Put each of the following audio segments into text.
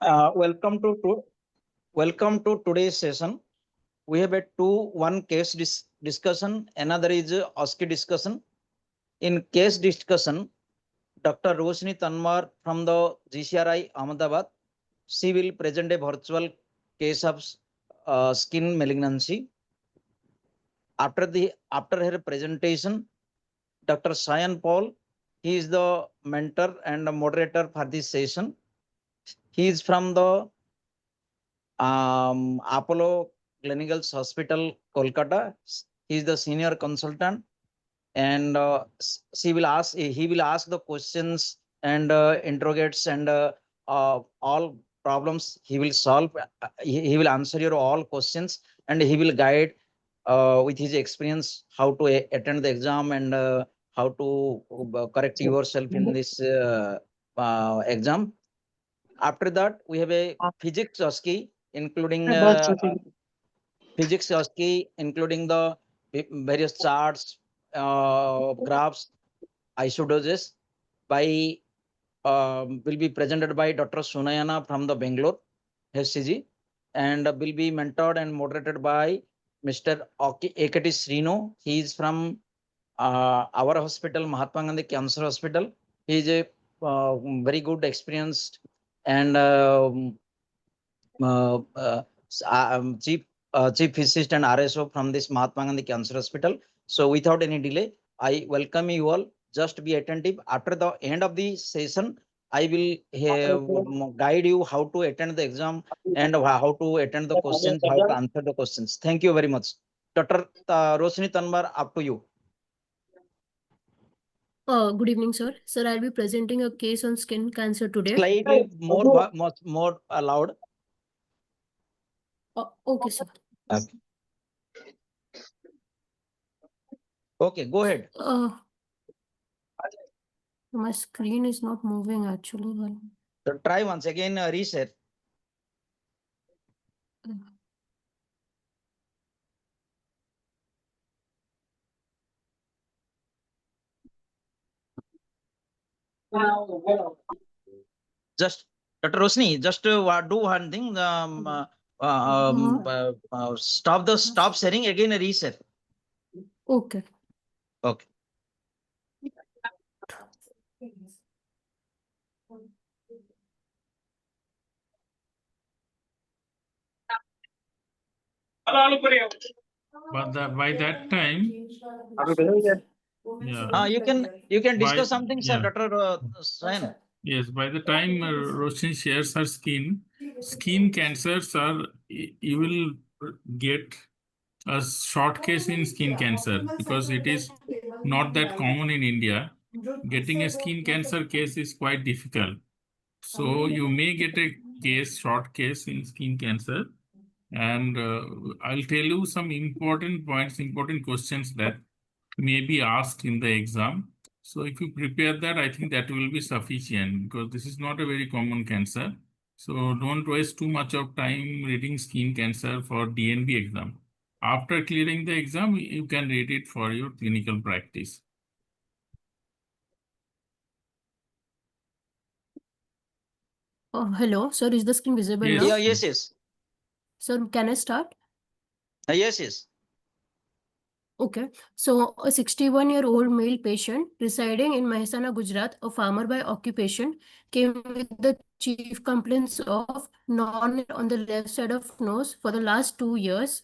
Welcome to today's session. We have a one case discussion. Another is OSCE discussion. In case discussion, Dr. Roshni Tanwar from the GCRI Ahmedabad, she will present a virtual case of skin malignancy. After her presentation, Dr. Sayan Paul, he is the mentor and the moderator for this session. He is from the Apollo Clinicals Hospital, Kolkata. He is the senior consultant, and he will ask the questions and interrogates and all problems he will solve. He will answer your all questions, and he will guide with his experience how to attend the exam and how to correct yourself in this exam. After that, we have a physics OSCE, including the various charts, graphs, isodoses by will be presented by Dr. Sunayana from the Bangalore HCG, and will be mentored and moderated by Mr. Ekati Srino. He is from our hospital, Mahatma Gandhi Cancer Hospital. He is a very good experienced and chief physicist and RSO from this Mahatma Gandhi Cancer Hospital. So without any delay, I welcome you all. Just be attentive. After the end of the session, I will guide you how to attend the exam and how to attend the questions, how to answer the questions. Thank you very much. Dr. Roshni Tanwar, up to you. Good evening, sir. Sir, I'll be presenting a case on skin cancer today. Slightly more loud. Okay, sir. Okay, go ahead. My screen is not moving actually. So try once again, reset. Just Dr. Roshni, just do one thing. Stop sharing again. Reset. Okay. Okay. But by that time, yeah. You can discuss something, sir, Dr. Sayan. Yes, by the time Roshni shares her skin cancers are, you will get a short case in skin cancer because it is not that common in India. Getting a skin cancer case is quite difficult. So you may get a short case in skin cancer. And I'll tell you some important points, important questions that may be asked in the exam. So if you prepare that, I think that will be sufficient because this is not a very common cancer. So don't waste too much of time reading skin cancer for DNB exam. After clearing the exam, you can read it for your clinical practice. Hello, sir. Is the screen visible Yes. now? Yes. Sir, can I start? Yes. Okay. So a 61-year-old male patient residing in Mehsana, Gujarat, a farmer by occupation, came with the chief complaints of non on the left side of nose for the last 2 years.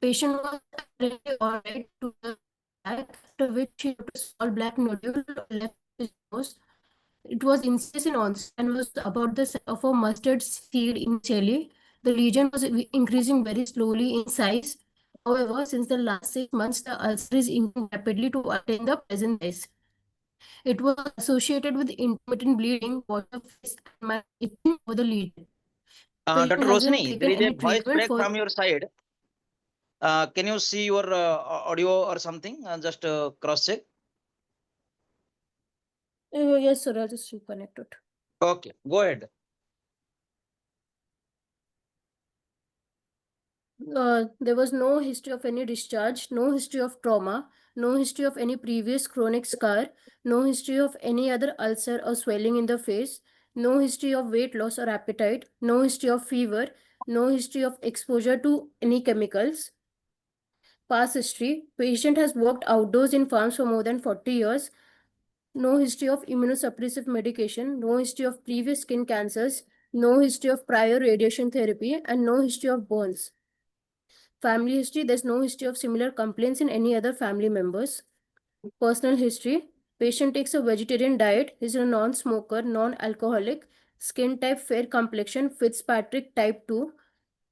Patient was apparently all right to the back, after which he noticed a small black nodule left his nose. It was incised in onset and was about the size of a mustard seed initially. The lesion was increasing very slowly in size. However, since the last 6 months, the ulcer is increasing rapidly to attain the present size. It was associated with intermittent bleeding, water face, and itching over the lesion. Dr. Roshni, there is a voice break from your side. Can you see your audio or something? Just cross check. Yes, sir. I'll just reconnect it. Okay, go ahead. There was no history of any discharge, no history of trauma, no history of any previous chronic scar, no history of any other ulcer or swelling in the face. no history of weight loss or appetite, no history of fever, no history of exposure to any chemicals. Past history, patient has worked outdoors in farms for more than 40 years, no history of immunosuppressive medication, no history of previous skin cancers, no history of prior radiation therapy, and no history of burns. Family history, there's no history of similar complaints in any other family members. Personal history, patient takes a vegetarian diet, is a non-smoker, non-alcoholic, skin type fair complexion, Fitzpatrick type 2,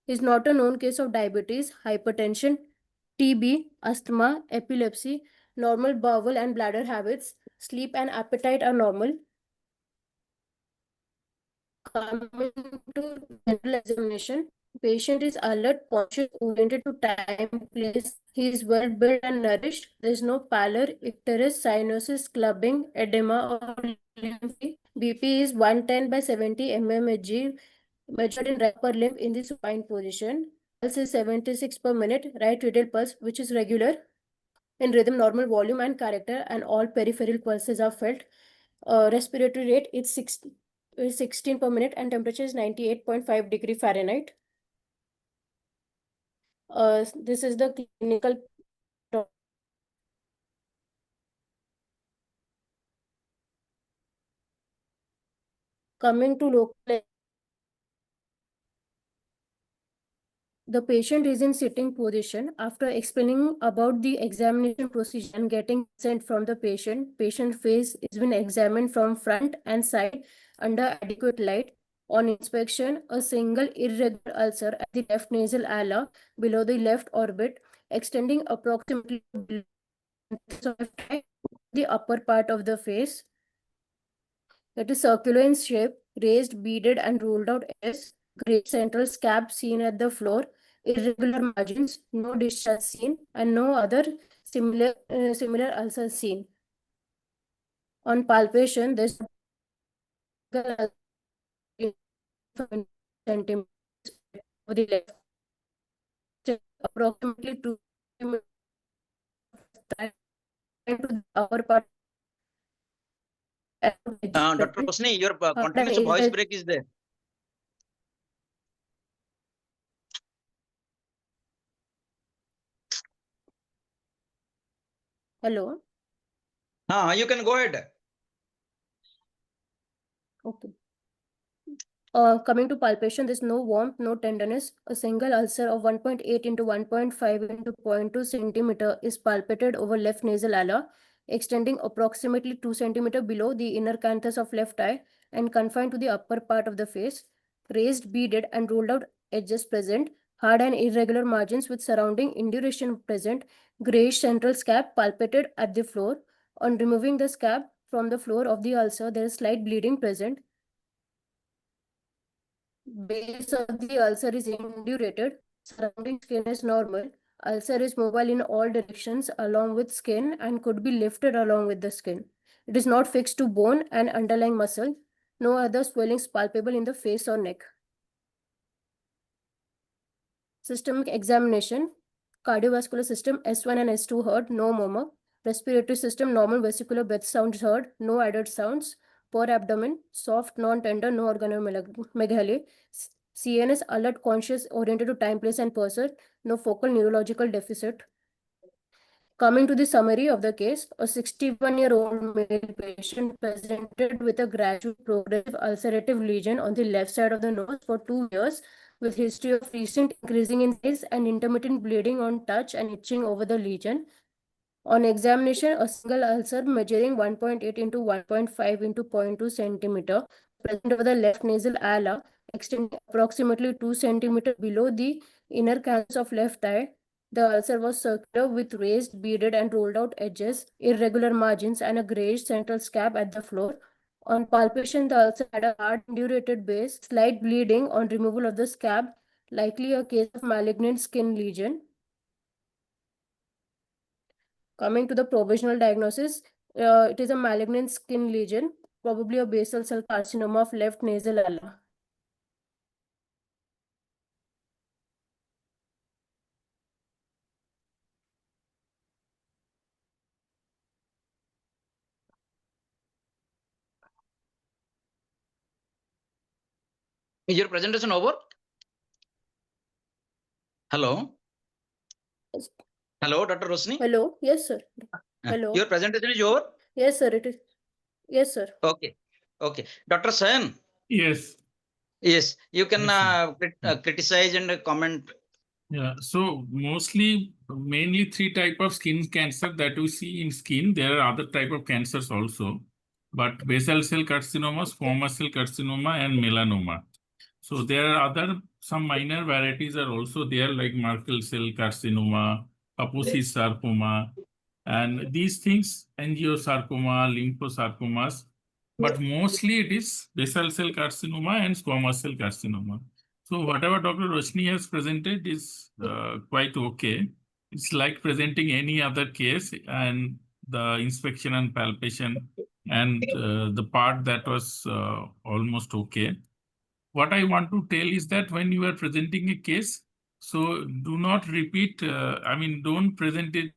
is not a known case of diabetes, hypertension, TB, asthma, epilepsy, normal bowel and bladder habits, sleep and appetite are normal. Coming to general examination, patient is alert, conscious, oriented to time, place. He is well built and nourished. There is no pallor, icterus, cyanosis, clubbing, edema, or lymphy. BP is 110 by 70 mmHg, measured in upper limb in the supine position. Pulse is 76 per minute, right radial pulse, which is regular in rhythm, normal volume and character, and all peripheral pulses are felt. Respiratory rate is 16 per minute and temperature is 98.5 degree Fahrenheit. This is the clinical. Coming to local, the patient is in sitting position. After explaining about the examination procedure and getting consent from the patient face is been examined from front and side under adequate light. On inspection, a single irregular ulcer at the left nasal ala below the left orbit, extending approximately below the upper part of the face. It is circular in shape, raised, beaded, and ruled out edges. Great central scab seen at the floor, irregular margins, no discharge seen, and no other similar ulcers seen. On palpation, this centimeters of the left, approximately 2 to the upper part. Dr. Rosni, your continuous voice break is there. Hello. You can go ahead. Okay. Coming to palpation, there's no warmth, no tenderness. A single ulcer of 1.8 into 1.5 into 0.2 centimeter is palpated over left nasal ala, extending approximately 2 centimeter below the inner canthus of left eye and confined to the upper part of the face. Raised, beaded, and rolled out edges present. Hard and irregular margins with surrounding induration present. Grayish central scab palpated at the floor. On removing the scab from the floor of the ulcer, there is slight bleeding present. Base of the ulcer is indurated. Surrounding skin is normal. Ulcer is mobile in all directions along with skin and could be lifted along with the skin. It is not fixed to bone and underlying muscle. No other swellings palpable in the face or neck. Systemic examination. Cardiovascular system S1 and S2 heard, no murmur. Respiratory system, normal vesicular breath sounds heard, no added sounds. Per abdomen, soft, non-tender, no organomegaly. CNS, alert, conscious, oriented to time, place, and person, no focal neurological deficit. Coming to the summary of the case, a 61-year-old male patient presented with a gradual progressive ulcerative lesion on the left side of the nose for 2 years with history of recent increasing in size and intermittent bleeding on touch and itching over the lesion. On examination, a single ulcer measuring 1.8 into 1.5 into 0.2 centimeter present over the left nasal ala, extending approximately 2 centimeter below the inner canthus of left eye. The ulcer was circular with raised, beaded, and rolled out edges, irregular margins, and a grayish central scab at the floor. On palpation, the ulcer had a hard, indurated base, slight bleeding on removal of the scab, likely a case of malignant skin lesion. Coming to the provisional diagnosis, it is a malignant skin lesion, probably a basal cell carcinoma of left nasal ala. Is your presentation over? Hello? Yes. Hello, Dr. Rosni? Hello. Yes, sir. Hello. Your presentation is over? Yes, sir. It is. Yes, sir. Okay. Okay. Dr. Sayan, Yes. yes, you can Yes, criticize and comment. Yeah, so mainly three type of skin cancer that we see in skin. There are other type of cancers also, but basal cell carcinoma, squamous cell carcinoma, and melanoma. So there are some minor varieties are also there, like Merkel cell carcinoma, Kaposi sarcoma, and these things, angiosarcoma, lymphosarcomas, but mostly it is basal cell carcinoma and squamous cell carcinoma. So whatever Dr. Roshni has presented is quite okay. It's like presenting any other case, and the inspection and palpation and the part that was almost okay. What I want to tell is that when you are presenting a case, so do not repeat, don't present it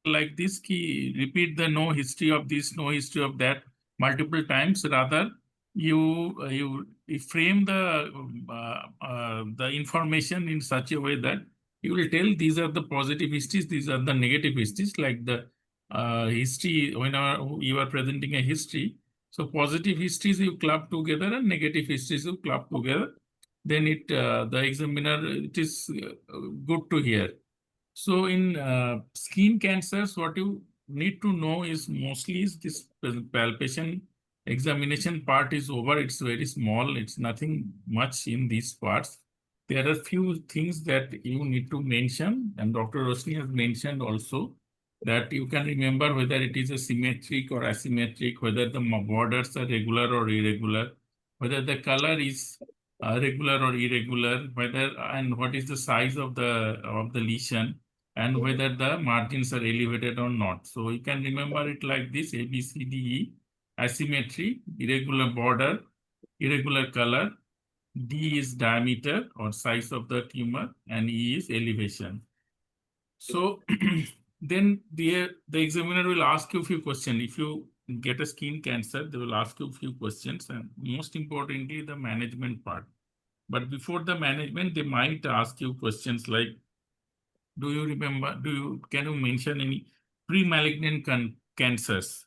like this, repeat the no history of this, no history of that multiple times. Rather, you frame the information in such a way that you will tell these are the positive histories, these are the negative histories, like the history, whenever you are presenting a history. So positive histories you club together and negative histories you club together. Then the examiner, it is good to hear. So in skin cancers, what you need to know is mostly is this palpation examination part is over. It's very small. It's nothing much in these parts. There are few things that you need to mention, and Dr. Roshni has mentioned also that you can remember whether it is a symmetric or asymmetric, whether the borders are regular or irregular, whether the color is regular or irregular, whether and what is the size of the lesion, and whether the margins are elevated or not. So you can remember it like this: A, B, C, D, E, asymmetry, irregular border, irregular color, D is diameter or size of the tumor, and E is elevation. So then the examiner will ask you a few questions. If you get a skin cancer, they will ask you a few questions, and most importantly, the management part. But before the management, they might ask you questions like, can you mention any pre-malignant cancers,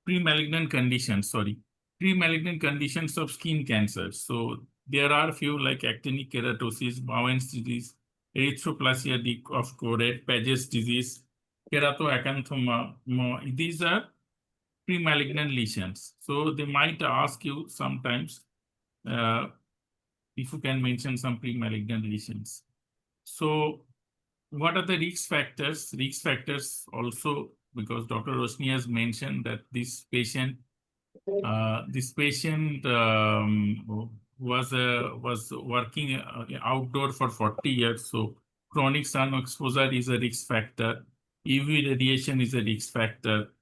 pre-malignant conditions, sorry, pre-malignant conditions of skin cancer? So there are few like actinic keratosis, Bowen's disease, erythroplasia of Coret, Paget's disease, keratoacanthoma. These are pre-malignant lesions. So they might ask you sometimes uh, if you can mention some pre-malignant lesions. So what are the risk factors? Risk factors also, because Dr. Roshni has mentioned that this patient was working outdoor for 40 years. So chronic sun exposure is a risk factor. UV radiation is a risk factor.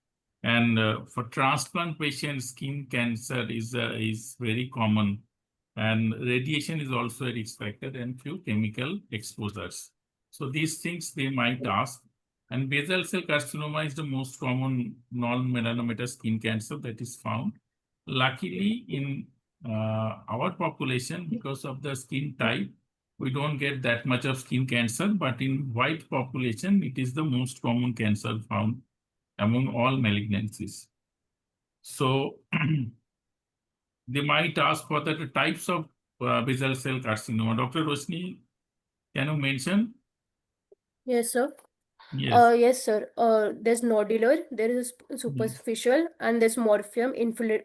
And for transplant patients, skin cancer is very common. And radiation is also a risk factor, and few chemical exposures. So these things they might ask. And basal cell carcinoma is the most common non-melanoma skin cancer that is found. Luckily, in our population, because of the skin type, we don't get that much of skin cancer, but in white population, it is the most common cancer found among all malignancies. So they might ask for the types of basal cell carcinoma. Dr. Roshni, can you mention? Yes, sir. Yes. Yes, sir. There's nodular, there is superficial, and there's morphium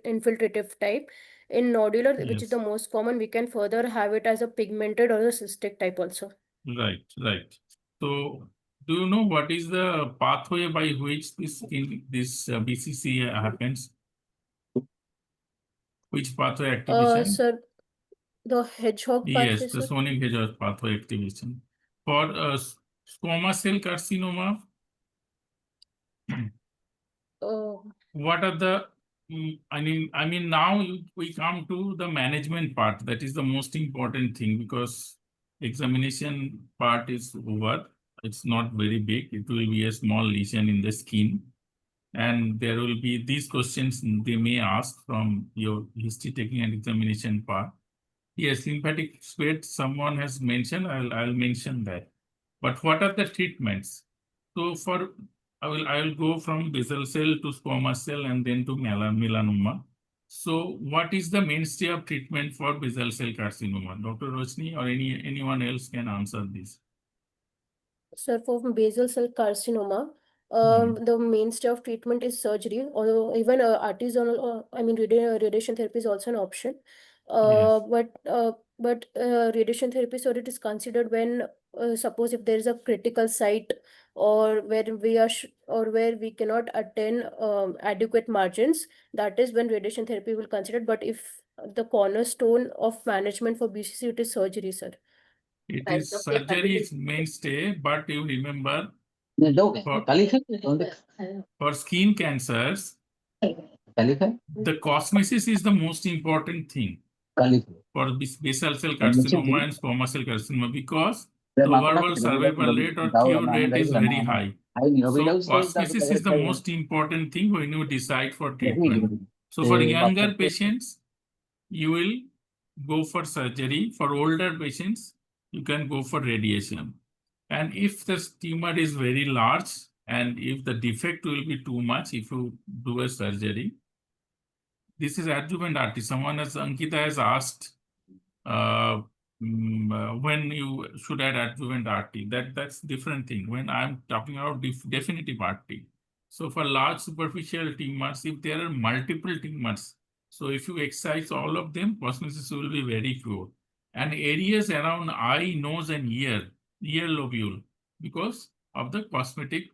infiltrative type. In nodular, which is Yes. the most common, we can further have it as a pigmented or a cystic type also. Right. Right. So, do you know what is the pathway by which this BCC happens? Which pathway activation? Sir, the hedgehog pathway, Yes, the sir. sodium hedgehog pathway activation. For squamous cell carcinoma, what are the now we come to the management part. That is the most important thing, because examination part is over. It's not very big. It will be a small lesion in the skin, and there will be these questions they may ask from your history taking and examination part. Yes, lymphatic spread someone has mentioned. I'll mention that. But what are the treatments? So for I will go from basal cell to squamous cell and then to melanoma. So what is the mainstay of treatment for basal cell carcinoma? Dr. Roshni or anyone else can answer this. Sir, for basal cell carcinoma, the mainstay of treatment is surgery, although even artisanal, radiation therapy is also an option. Yes. But radiation therapy, so it is considered when, suppose if there is a critical site, or where we cannot attain adequate margins, that is when radiation therapy will consider. But if the cornerstone of management for BCC, it is surgery, sir. It is surgery is mainstay, but you remember for, for skin cancers, the cosmesis is the most important thing for basal cell carcinoma and squamous cell carcinoma because the overall survival rate or cure rate is very high. So cosmesis is the most important thing when you decide for treatment. So for younger patients, you will go for surgery. For older patients, you can go for radiation. And if the tumor is very large and if the defect will be too much, if you do a surgery, this is adjuvant RT. Someone as Ankita has asked when you should add adjuvant RT. That's different thing. When I'm talking about definitive RT. So for large superficial tumors, if there are multiple tumors, so if you excise all of them, cosmesis will be very poor. And areas around eye, nose, and ear lobule, because of the cosmetic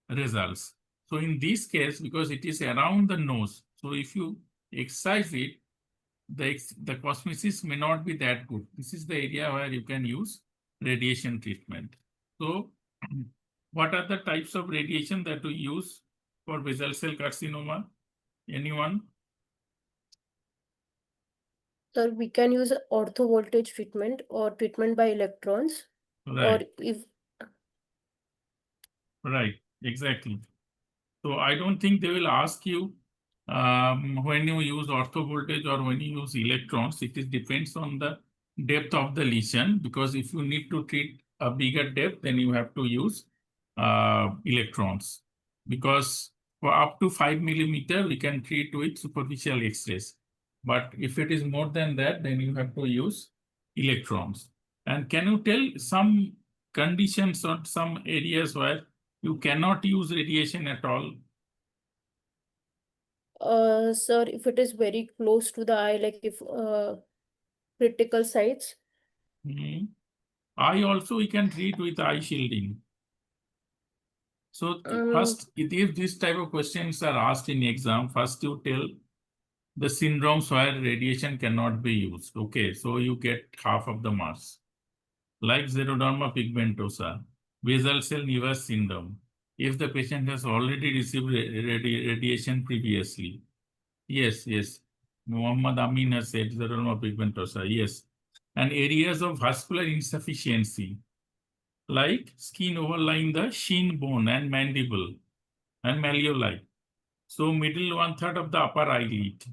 results. So in this case, because it is around the nose, so if you excise it, the cosmesis may not be that good. This is the area where you can use radiation treatment. So what are the types of radiation that we use for basal cell carcinoma? Anyone? Sir, we can use ortho voltage treatment or treatment by electrons, or Right, if right, exactly. So I don't think they will ask you when you use ortho voltage or when you use electrons. It is depends on the depth of the lesion, because if you need to treat a bigger depth, then you have to use electrons. Because for up to 5 millimeter, we can treat with superficial X-rays. But if it is more than that, then you have to use electrons. And can you tell some conditions or some areas where you cannot use radiation at all? sir, if it is very close to the eye, like if critical sites. Eye also we can treat with eye shielding. So Um, first, if this type of questions are asked in exam, first you tell the syndromes where radiation cannot be used. Okay, so you get half of the marks. Like xeroderma pigmentosa, basal cell nevus syndrome. If the patient has already received radiation previously. Yes, yes. Muhammad Amin has said xeroderma pigmentosa. Yes. And areas of vascular insufficiency, like skin overlying the shin bone and mandible and malleoli. So middle 1/3 of the upper eyelid,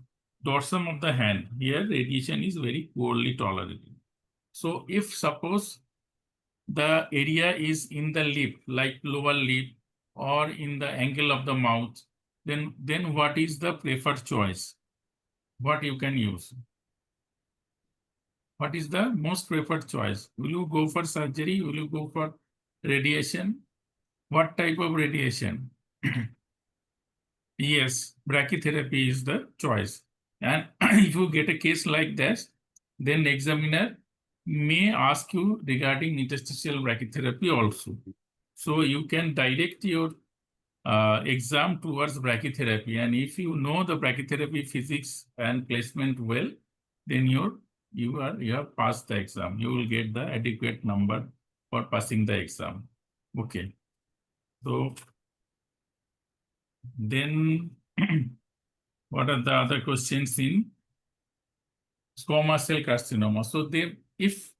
dorsum of the hand. Here radiation is very poorly tolerated. So if suppose the area is in the lip, like lower lip, or in the angle of the mouth, then what is the preferred choice? What you can use? What is the most preferred choice? Will you go for surgery? Will you go for radiation? What type of radiation? Yes, brachytherapy is the choice. And if you get a case like this, then examiner may ask you regarding interstitial brachytherapy also. So you can direct your exam towards brachytherapy. And if you know the brachytherapy physics and placement well, then you have passed the exam. You will get the adequate number for passing the exam. Okay. So then what are the other questions in squamous cell carcinoma? So if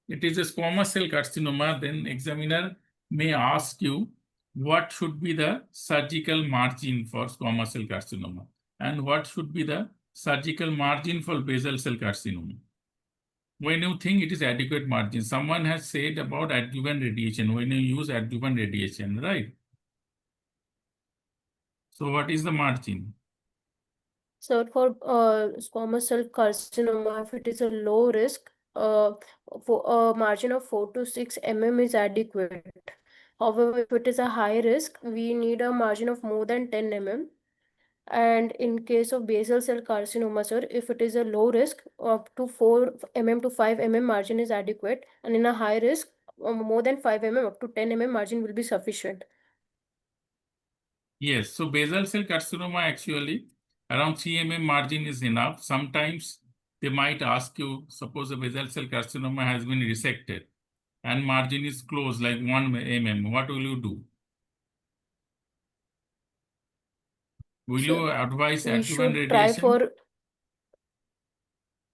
it is a squamous cell carcinoma, then examiner may ask you what should be the surgical margin for squamous cell carcinoma and what should be the surgical margin for basal cell carcinoma. when you think it is adequate margin. Someone has said about adjuvant radiation, when you use adjuvant radiation, right? So what is the margin? So for squamous cell carcinoma, if it is a low risk, for a margin of 4 to 6 mm is adequate. However, if it is a high risk, we need a margin of more than 10 mm. And in case of basal cell carcinoma, sir, if it is a low risk, up to 4 mm to 5 mm margin is adequate. And in a high risk, more than 5 mm up to 10 mm margin will be sufficient. Yes, so basal cell carcinoma actually around 3 mm margin is enough. Sometimes they might ask you, suppose a basal cell carcinoma has been resected and margin is close like 1 mm. What will you do? Will So you advise we adjuvant should try radiation? for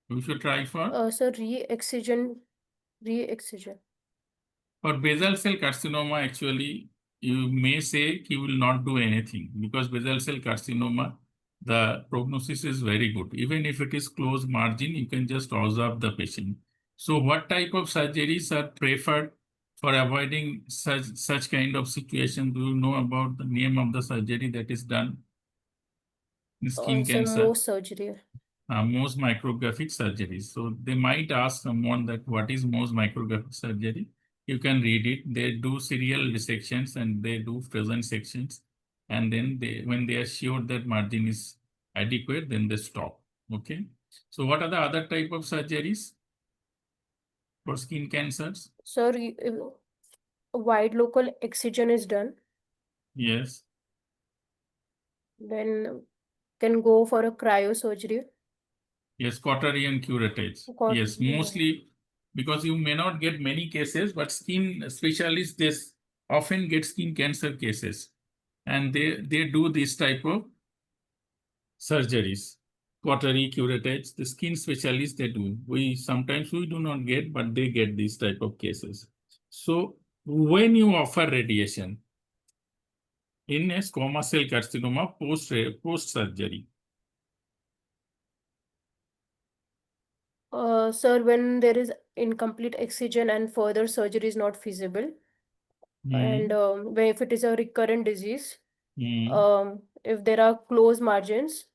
We should try for? sir, re-excision. For basal cell carcinoma, actually, you may say he will not do anything because basal cell carcinoma, the prognosis is very good. Even if it is close margin, you can just observe the patient. So what type of surgeries are preferred for avoiding such kind of situation? Do you know about the name of the surgery that is done in skin Sir, cancer? Mohs surgery. Mohs micrographic surgery. So they might ask someone that what is Mohs micrographic surgery? You can read it. They do serial dissections and they do frozen sections. And then when they are sure that margin is adequate, then they stop. Okay. So what are the other type of surgeries for skin cancers? Sir, a wide local excision is done, Yes. then can go for a cryosurgery. Yes, cautery and curettage. Got, Yes, mostly because you may not get many cases, but skin specialists, they often get skin cancer cases. And they do this type of surgeries. Cautery, curettage, the skin specialists, they do. Sometimes we do not get, but they get these type of cases. So when you offer radiation in a squamous cell carcinoma post surgery, sir, when there is incomplete excision and further surgery is not feasible, and if it is a recurrent disease, if there are close margins,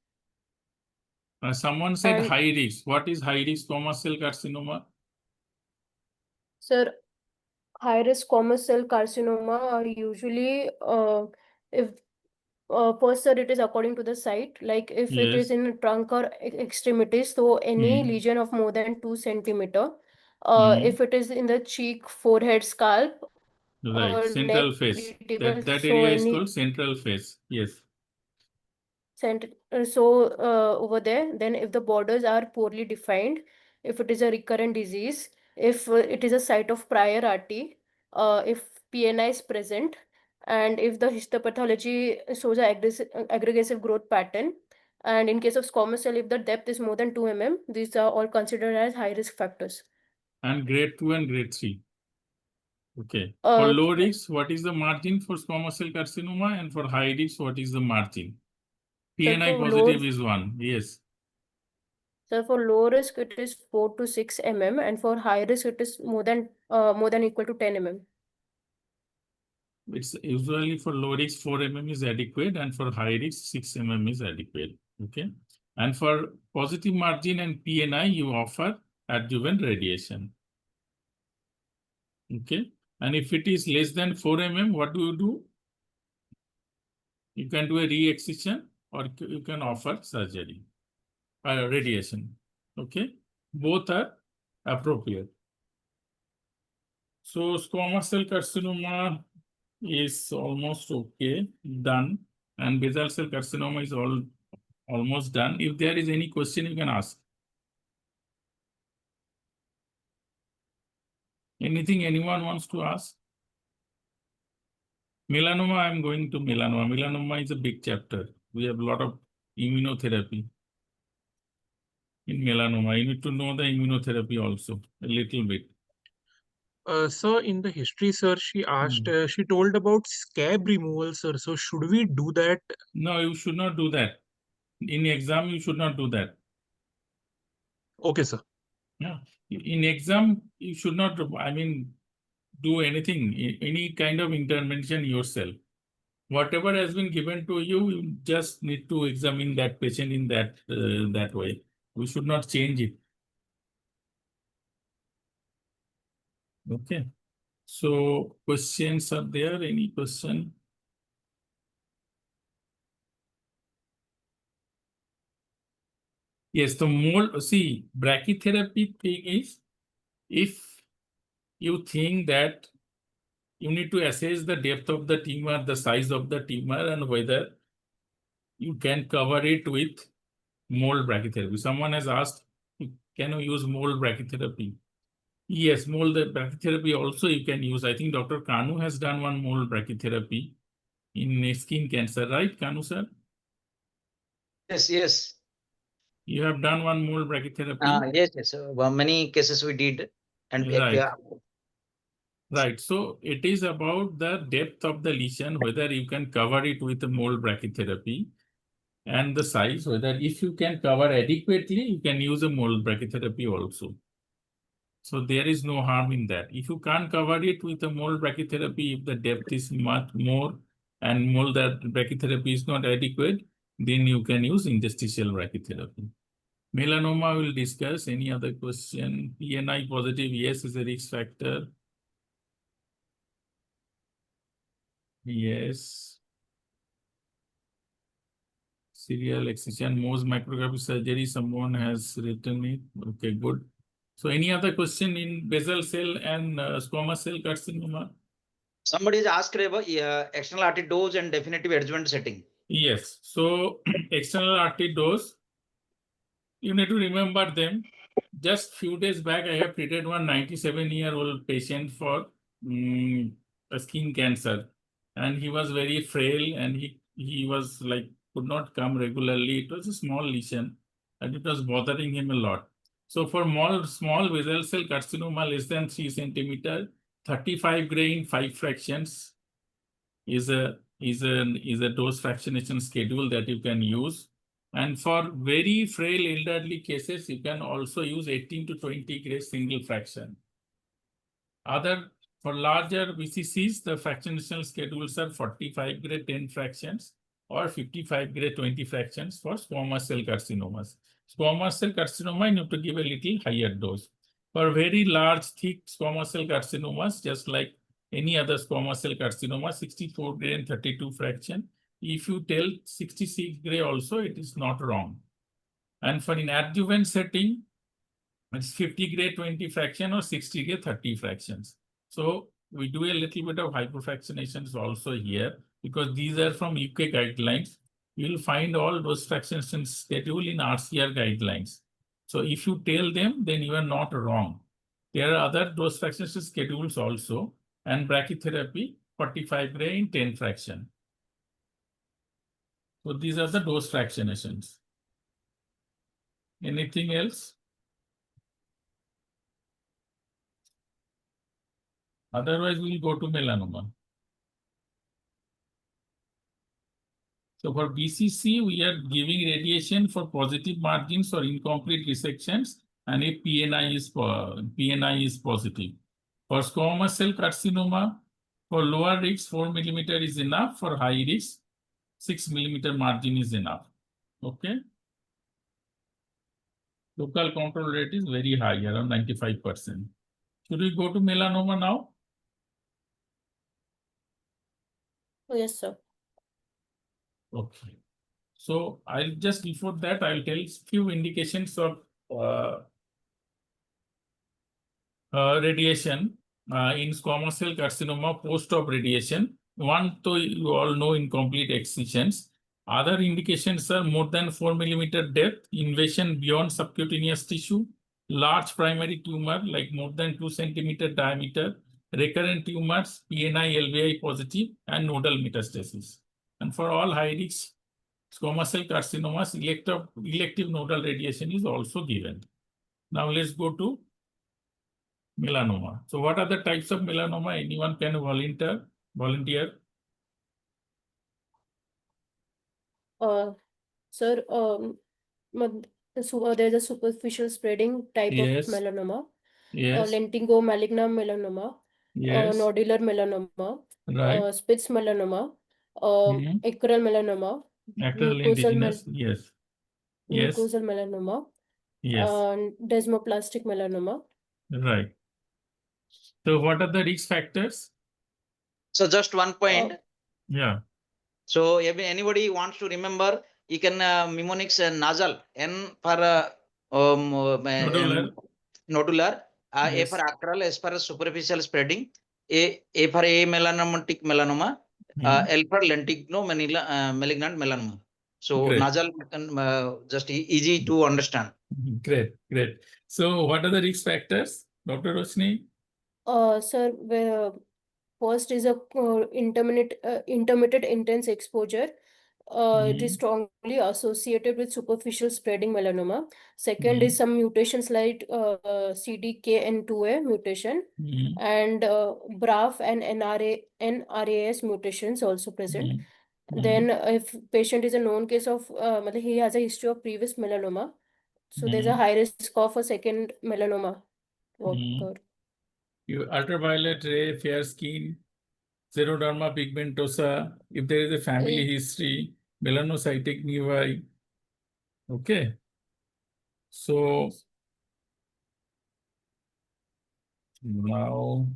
someone said and high risk. What is high risk squamous cell carcinoma? sir, high risk squamous cell carcinoma are usually if first, sir, it is according to the site. Like if it is Yes. in trunk or extremities, so any Hmm. lesion of more than 2 centimeter. Hmm. If it is in the cheek, forehead, scalp, Right. or Central neck, face. vertical, That so area is any called central face. Yes. over there, then if the borders are poorly defined, if it is a recurrent disease, if it is a site of prior RT, if PNI is present, and if the histopathology shows a aggressive growth pattern, and in case of squamous cell, if the depth is more than 2 mm, these are all considered as high risk factors. And grade 2 and grade 3. Okay. For Uh, low risk, what is the margin for squamous cell carcinoma? And for high risk, what is the margin? so PNI for low positive is 1. Yes. So for low risk, it is 4 to 6 mm, and for high risk, it is more than equal to 10 mm. It's usually for low risk 4 mm is adequate, and for high risk 6 mm is adequate. Okay. And for positive margin and PNI, you offer adjuvant radiation. Okay. And if it is less than 4 mm, what do you do? You can do a re-excision or you can offer surgery, radiation. Okay. Both are appropriate. So squamous cell carcinoma is almost okay, done. And basal cell carcinoma is almost done. If there is any question, you can ask. Anything anyone wants to ask? Melanoma, I'm going to melanoma. Melanoma is a big chapter. We have a lot of immunotherapy in melanoma. You need to know the immunotherapy also a little bit. Sir, in the history, sir, she told about scab removal, sir. So should we do that? No, you should not do that. In exam, you should not do that. Okay, sir. Yeah. In exam, you should not, I mean, do anything, any kind of intervention yourself. Whatever has been given to you, you just need to examine that patient in that way. We should not change it. Okay. So questions are there? Any question? Yes, the more, see, brachytherapy thing is, if you think that you need to assess the depth of the tumor, the size of the tumor, and whether you can cover it with mold brachytherapy. Someone has asked, can you use mold brachytherapy? Yes, mold brachytherapy also you can use. I think Dr. Kanu has done one mold brachytherapy in skin cancer, right, Kanu sir? Yes, yes. You have done one mold brachytherapy? Yes, yes. Many cases we did, and Right. Right. So it is about the depth of the lesion, whether you can cover it with a mold brachytherapy, and the size, whether if you can cover adequately, you can use a mold brachytherapy also. So there is no harm in that. If you can't cover it with a mold brachytherapy, if the depth is much more and mold that brachytherapy is not adequate, then you can use interstitial brachytherapy. Melanoma will discuss. Any other question? PNI positive, yes, is a risk factor. Yes. Serial excision, Mohs microscopy surgery, someone has written it. Okay, good. So any other question in basal cell and squamous cell carcinoma? Somebody has asked about external RT dose and definitive adjuvant setting. Yes. So external RT dose, you need to remember them. Just few days back, I have treated one 97-year-old patient for a skin cancer, and he was very frail, and he was like could not come regularly. It was a small lesion, and it was bothering him a lot. So for small basal cell carcinoma less than 3 centimeter, 35 gray in 5 fractions is a dose fractionation schedule that you can use. And for very frail elderly cases, you can also use 18 to 20 gray single fraction. For larger BCCs, the fractionation schedules are 45 gray 10 fractions or 55 gray 20 fractions for squamous cell carcinomas. Squamous cell carcinoma, you need to give a little higher dose. For very large, thick squamous cell carcinomas, just like any other squamous cell carcinoma, 64 gray and 32 fraction. If you tell 66 gray also, it is not wrong. And for an adjuvant setting, it's 50 gray 20 fraction or 60 gray 30 fractions. So we do a little bit of hyperfractionations also here because these are from UK guidelines. You'll find all those fractionation schedule in RCR guidelines. So if you tell them, then you are not wrong. There are other dose fractionation schedules also, and brachytherapy 45 gray in 10 fraction. So these are the dose fractionations. Anything else? Otherwise, we'll go to melanoma. So for BCC, we are giving radiation for positive margins or incomplete resections, and if PNI is positive. For squamous cell carcinoma, for lower risk, 4 millimeter is enough. For high risk, 6 millimeter margin is enough. Okay. Local control rate is very high, around 95%. Should we go to melanoma now? Oh, yes, sir. Okay. So I'll just before that, I'll tell few indications of radiation in squamous cell carcinoma post-op radiation. One, to you all know, incomplete excisions. Other indications are more than 4 millimeter depth, invasion beyond subcutaneous tissue, large primary tumor like more than 2 centimeter diameter, recurrent tumors, PNI, LVI positive, and nodal metastasis. And for all high risk squamous cell carcinomas, elective nodal radiation is also given. Now let's go to melanoma. So what are the types of melanoma? Anyone can volunteer? Sir, So there's a superficial spreading type of Yes. melanoma, Yes. lentigo malignum melanoma, Yes. nodular melanoma, Right. Spitz melanoma, Mhm. acral melanoma, Acral mucosal indigenous. Yes. Yes. mucosal melanoma, Yes. desmoplastic melanoma. Right. So what are the risk factors? So just one point. Yeah. So if anybody wants to remember, you can mnemonics nasal, N for Nodular. nodular, A Yes. for acral, S for superficial spreading, A for amelanomatic melanoma, Mhm. L for lentigno malignant melanoma. So Great. nasal just easy to understand. Great. Great. So what are the risk factors, Dr. Roshni? Sir, first is a intermittent intense exposure. It is Mhm. strongly associated with superficial spreading melanoma. Second Mhm. is some mutations like CDKN2A mutation Mhm. and BRAF and NRAS mutations also present. Mhm. Mhm. Then if patient is a known case of, he has a history of previous melanoma, so there's a Mhm. high risk of a second melanoma to Mhm. occur. Ultraviolet ray, fair skin, xeroderma pigmentosa, if there is a family history, melanocytic nevi. Okay. So now,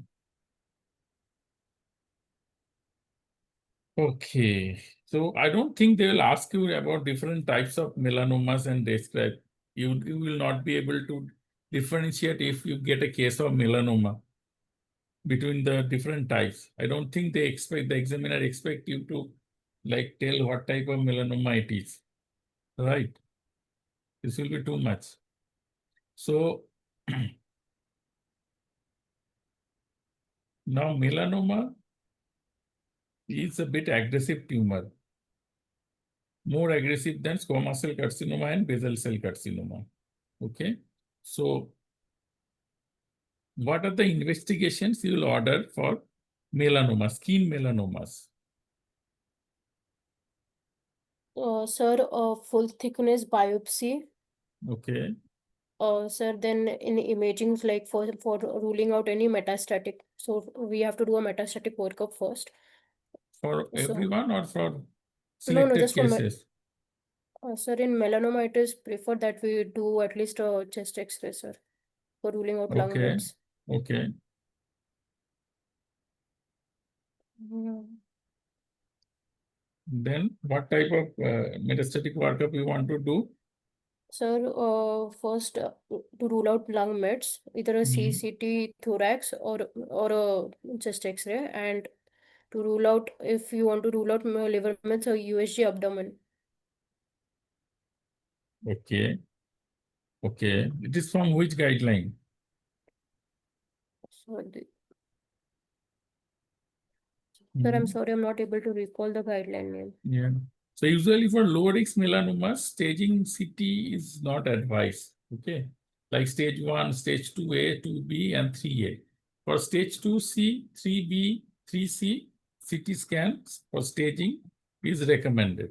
okay. So I don't think they will ask you about different types of melanomas and describe. You will not be able to differentiate if you get a case of melanoma between the different types. I don't think they expect, the examiner expect you to like tell what type of melanoma it is. Right. This will be too much. So now melanoma is a bit aggressive tumor, more aggressive than squamous cell carcinoma and basal cell carcinoma. Okay. So what are the investigations you will order for melanoma, skin melanomas? Sir, full thickness biopsy. Okay. Sir, then in imaging, like for ruling out any metastatic, so we have to do a metastatic workup first. For So everyone or for no, selected just for cases? sir, in melanoma, it is preferred that we do at least a chest X-ray, sir, for ruling out lung Okay. mets. Okay. Mm. Then what type of metastatic workup you want to do? Sir, first to rule out lung mets, either a Hmm. CCT thorax or a chest X-ray, and to rule out, if you want to rule out liver mets, a USG abdomen. Okay. Okay. It is from which guideline? So, sir, I'm Hmm. sorry, I'm not able to recall the guideline name. Yeah. So usually for low risk melanomas, staging CT is not advised. Okay. Like stage 1, stage 2A, 2B, and 3A. For stage 2C, 3B, 3C, CT scans for staging is recommended.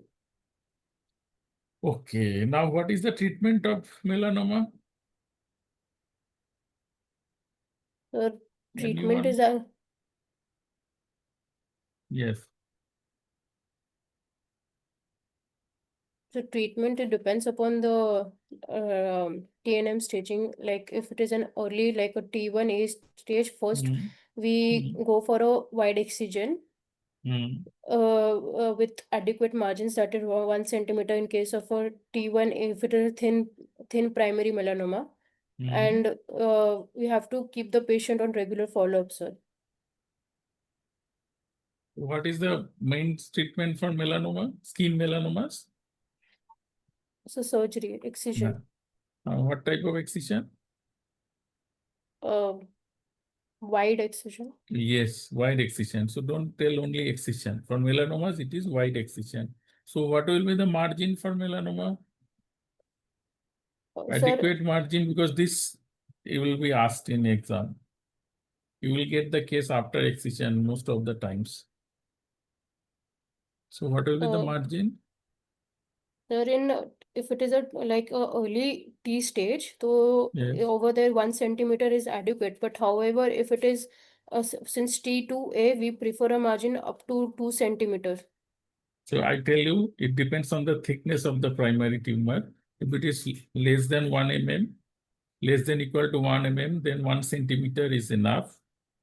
Okay. Now, what is the treatment of melanoma? Sir, treatment Anyone? is a Yes. So treatment, it depends upon the TNM staging. Like if it is an early, like a T1A stage, first Mm, we mm, go for a wide excision mm, with adequate margins, that is 1 centimeter in case of a T1 if it is a thin primary melanoma. mm. And we have to keep the patient on regular follow-up, sir. What is the main treatment for melanoma, skin melanomas? So surgery, Yeah. excision, What type of excision? uh, wide excision. Yes, wide excision. So don't tell only excision. For melanomas, it is wide excision. So what will be the margin for melanoma? Sir, Adequate margin, because this it will be asked in exam. You will get the case after excision most of the times. So what will be the uh, margin? Sir, in if it is a like a early T stage, so Yes. over there 1 centimeter is adequate. But however, if it is since T2A, we prefer a margin up to 2 centimeter. So I tell you, it depends on the thickness of the primary tumor. If it is less than 1 mm, less than equal to 1 mm, then 1 centimeter is enough.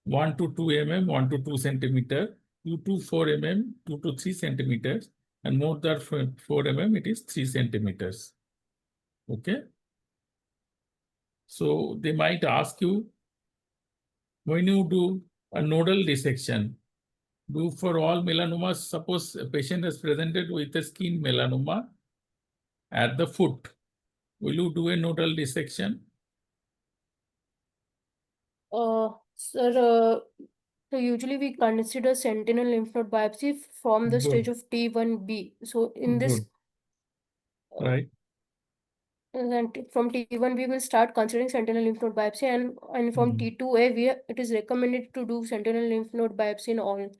1 to 2 mm, 1 to 2 centimeter, 2 to 4 mm, 2 to 3 centimeters, and more than 4 mm, it is 3 centimeters. Okay. So they might ask you, when you do a nodal dissection, do for all melanomas, suppose a patient is presented with a skin melanoma at the foot, will you do a nodal dissection? Sir, so usually we consider sentinel lymph node biopsy from the stage Good, of T1B. So in this, good, right? then from T1 we will start considering sentinel lymph node biopsy, and from T2A it is recommended to do sentinel lymph node biopsy in all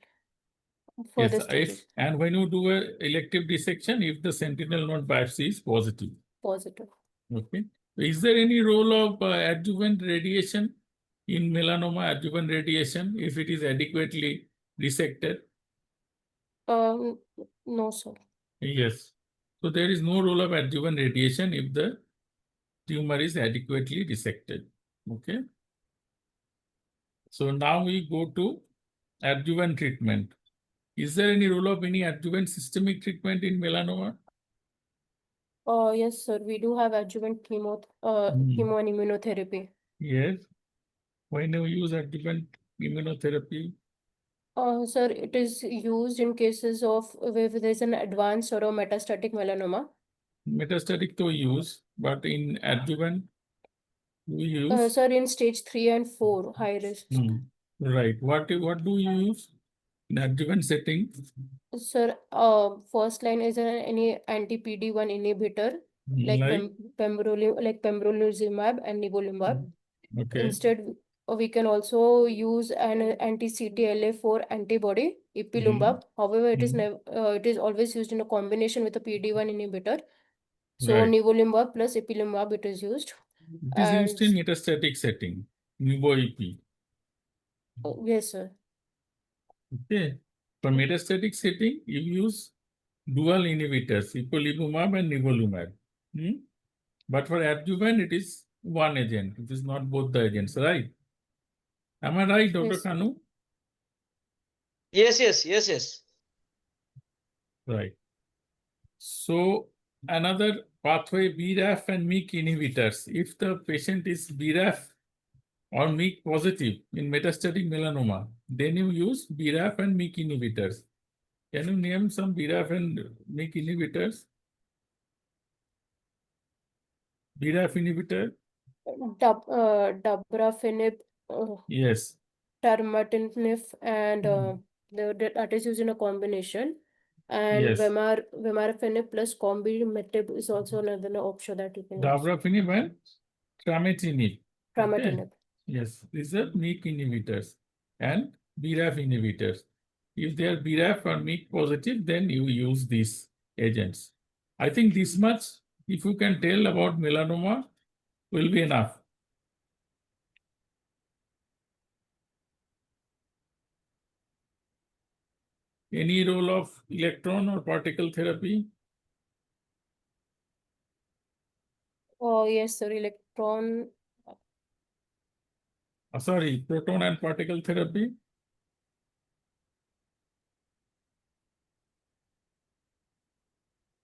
further Yes, stages. and when you do a elective dissection, if the sentinel node biopsy is positive. Positive. Okay. Is there any role of adjuvant radiation in melanoma, adjuvant radiation, if it is adequately resected? No, sir. Yes. So there is no role of adjuvant radiation if the tumor is adequately resected. Okay. So now we go to adjuvant treatment. Is there any role of any adjuvant systemic treatment in melanoma? Yes, sir. We do have adjuvant chemo and immunotherapy. Yes. When you use adjuvant immunotherapy? Sir, it is used in cases of where there's an advanced or a metastatic melanoma. Metastatic to use, but in adjuvant we use. Sir, in stage 3 and 4, high risk. Right. What do you use in adjuvant setting? Sir, first line is any anti-PD-1 inhibitor like pembrolizumab and nivolumab. Okay. Instead, we can also use an anti-CTLA-4 antibody, ipilimumab. However, it is always used in a combination with a PD-1 inhibitor. So Right. nivolumab plus ipilimumab it is used. It is used in metastatic setting, nivo-ipi. Yes, sir. Okay. For metastatic setting, you use dual inhibitors, ipilimumab and nivolumab. But for adjuvant, it is one agent. It is not both the agents, right? Am I right, Dr. Yes. Kanu? Yes. Right. So another pathway, BRAF and MEK inhibitors. If the patient is BRAF or MEK positive in metastatic melanoma, then you use BRAF and MEK inhibitors. Can you name some BRAF and MEK inhibitors? BRAF inhibitor? Dabrafenib, Yes. termatinib, and that is used in a combination. And Yes. Vemurafenib plus combinib is also another option that you can use. Dabrafenib and trametinib. Trametinib. Okay. Yes, these are MEK inhibitors and BRAF inhibitors. If they are BRAF or MEK positive, then you use these agents. I think this much, if you can tell about melanoma, will be enough. Any role of electron or particle therapy? Oh, yes, sir. Electron. Sorry, proton and particle therapy?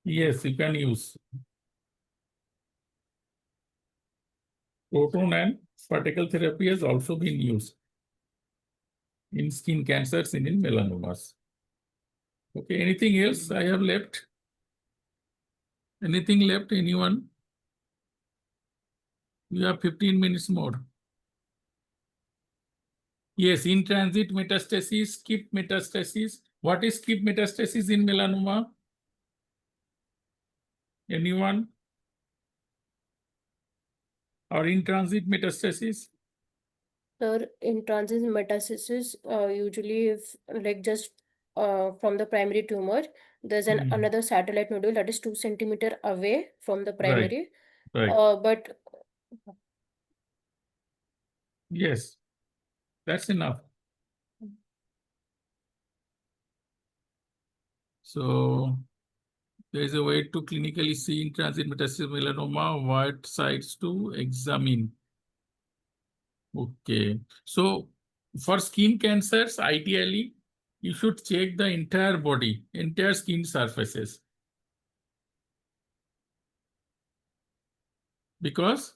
Yes, you can use. Proton and particle therapy has also been used in skin cancers and in melanomas. Okay, anything else I have left? Anything left, anyone? You have 15 minutes more. Yes, in transit metastasis, skip metastasis. What is skip metastasis in melanoma? Anyone? Or in transit metastasis? Sir, in transit metastasis, usually if like just from the primary tumor, There's Hmm. another satellite nodule that is 2 centimeter away from the primary. Right. But Yes, that's enough. So there is a way to clinically see in transit metastatic melanoma what sites to examine. Okay. So for skin cancers, ideally, you should check the entire body, entire skin surfaces. Because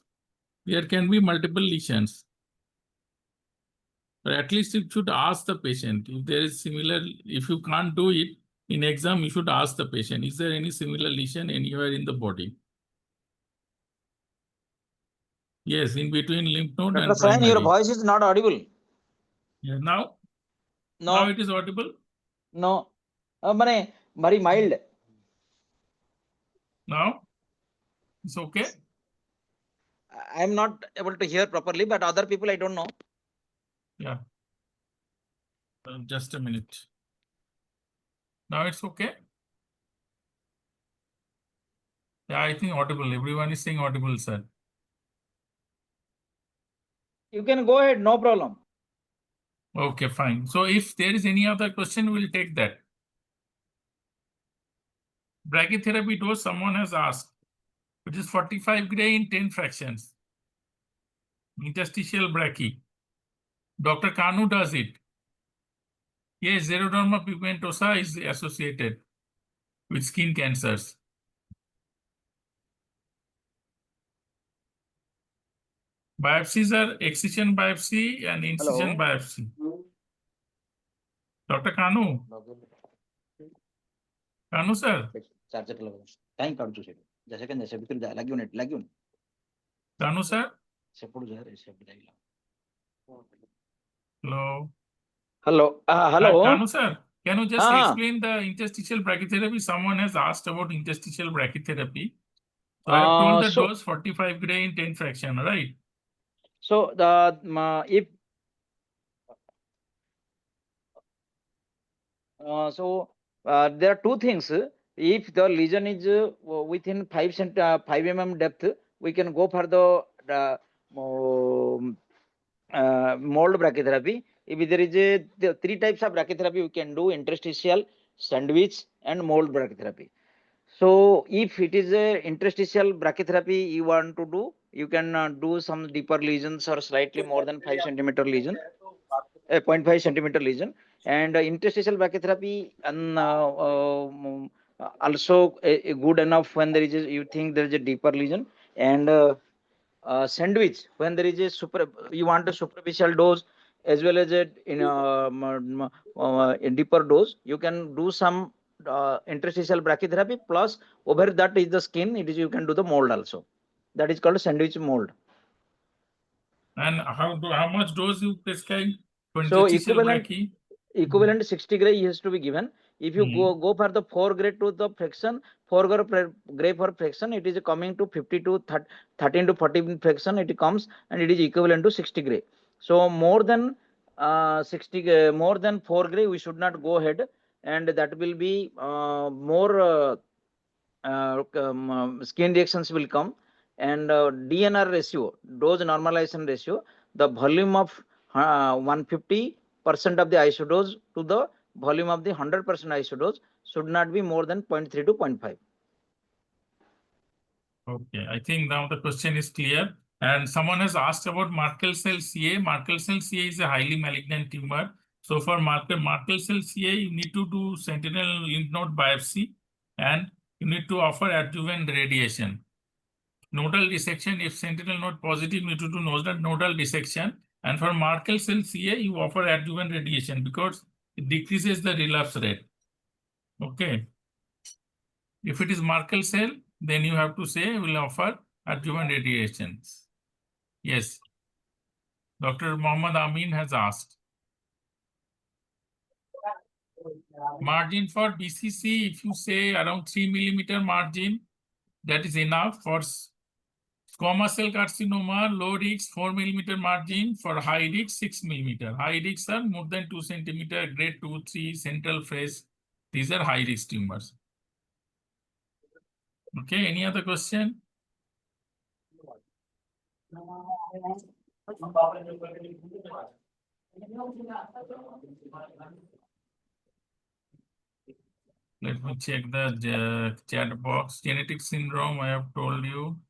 there can be multiple lesions. But at least you should ask the patient if there is similar, if you can't do it in exam, you should ask the patient, is there any similar lesion anywhere in the body? Yes, in between lymph node Dr. and Sain, your primary. voice is not audible. Yeah, now No, it is audible. no. Very mild. Now it's okay. I am not able to hear properly, but other people I don't know. Yeah. Just a minute. Now it's okay. Yeah, I think audible. Everyone is saying audible, sir. You can go ahead, no problem. Okay, fine. So if there is any other question, we'll take that. Brachytherapy dose someone has asked, which is 45 gray in 10 fractions. Interstitial brachy. Dr. Kanu does it. Yes, xeroderma pigmentosa is associated with skin cancers. Biopsies are excision biopsy and incision biopsy. Dr. Kanu, sir. Time count to जैसे कन जैसे बिल्कुल लगी Kanu, sir. सेपड़ जो है से बिल्कुल Hello. Hello. Hello. Kanu, sir. Can you just Ah. explain the interstitial brachytherapy? Someone has asked about interstitial brachytherapy. So I have told the So dose 45 gray in 10 fraction, right? so the if there are two things. If the lesion is within 5 mm depth, we can go for the mold brachytherapy. If there is the three types of brachytherapy, we can do interstitial, sandwich, and mold brachytherapy. So if it is a interstitial brachytherapy you want to do, you can do some deeper lesions or slightly more than 5 centimeter lesion, 0.5 centimeter lesion, and interstitial brachytherapy and also good enough when there is you think there is a deeper lesion, and sandwich when there is a you want a superficial dose as well as a deeper dose, you can do some interstitial brachytherapy, plus over that is the skin, it is you can do the mold also, that is called sandwich mold. And how much dose you prescribe for So interstitial brachy? equivalent 60 gray has to be given. If you go for the 4 gray to the fraction, 4 gray for fraction, it is coming to 50 to 13 to 14 fraction, it comes, and it is equivalent to 60 gray. So more than 60 more than 4 gray we should not go ahead, and that will be more skin reactions will come, and DNR ratio, dose normalization ratio, the volume of 150% of the isodose to the volume of the 100% isodose should not be more than 0.3 to 0.5. Okay, I think now the question is clear. And someone has asked about Merkel cell CA. Merkel cell CA is a highly malignant tumor. So for Merkel cell CA, you need to do sentinel lymph node biopsy, and you need to offer adjuvant radiation. Nodal dissection, if sentinel node positive, you need to do nodal dissection. And for Merkel cell CA, you offer adjuvant radiation because it decreases the relapse rate. Okay. If it is Merkel cell, then you have to say we'll offer adjuvant radiations. Yes. Dr. Mohammad Amin has asked. Margin for BCC, if you say around 3 millimeter margin, that is enough. For squamous cell carcinoma, low risk 4 millimeter margin. For high risk 6 millimeter. High risk are more than 2 centimeter, grade 2, 3, central phase These are high risk tumors. Okay, any other question? Let me check the chat box. Genetic syndrome, I have told you.